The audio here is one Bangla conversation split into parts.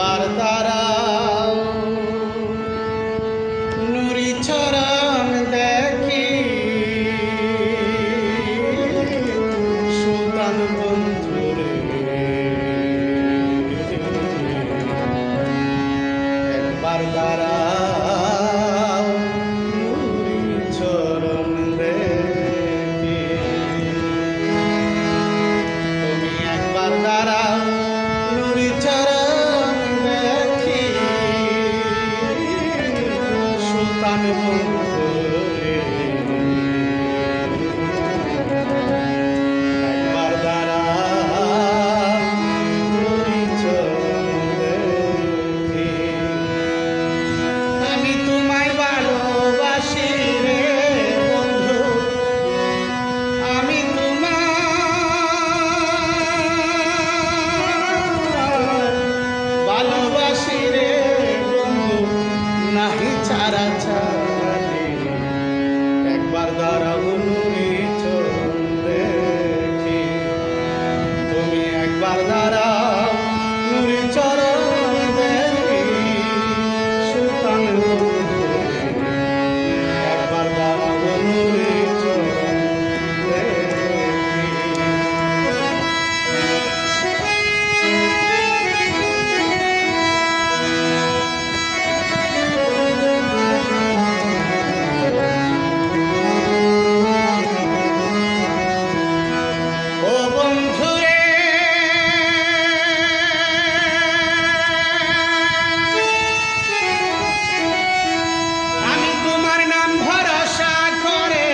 একবার দাঁড়াও নুরি চরণ দেখি সুলতান বন্ধুরে একবার দাঁড়াও নুরি চরণ দেখি তুমি একবার দাঁড়াও নুরি চরণ দেখি সুলতান বন্ধুরে একবার দাঁড়াও নুরি চরণ দেখি আমি তোমায় ভালোবাসি রে বন্ধু আমি ভালোবাসি রে বন্ধু নাহি ছাড়া ছাড়ি একবার দাঁড়াও নুরি চরণ দেখি তুমি একবার দাঁড়াও নুরি চরণ দেখি সুলতান বন্ধুরে একবার দাঁড়াও নুরি চরণ দেখি ও বন্ধুরে আমি তোমার নাম ভরসা করে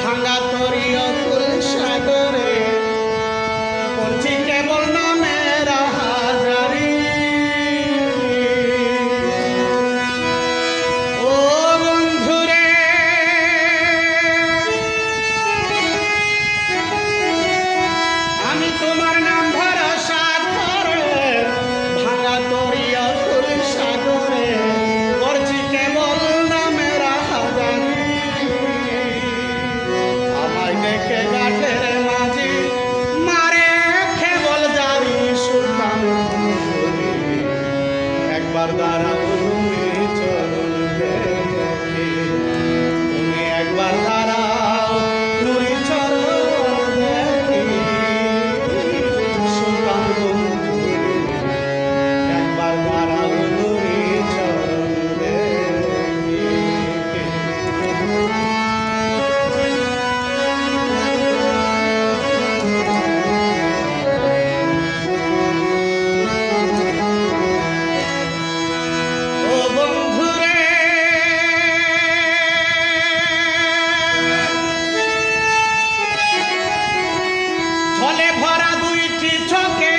ভাঙা তরি অকুল সাগরে করছি কেবল নামের হাজারি ও বন্ধুরে আমি তোমার নাম ভরসা করে ভাঙা তরি অকুল সাগরে করছি কেবল নামের হাজারি আমায় দেখে গাঠের মাঝি মারে কেবল জারি সুলতান বন্ধুরে একবার দাঁড়াও নুরি চরণ দেখি তুমি একবার দাঁড়াও নুরি চরণ দেখি সুলতান বন্ধুরে একবার দাঁড়াও নুরি চরণ দেখি ও বন্ধুরে ছলে ভরা দুইটি চোখে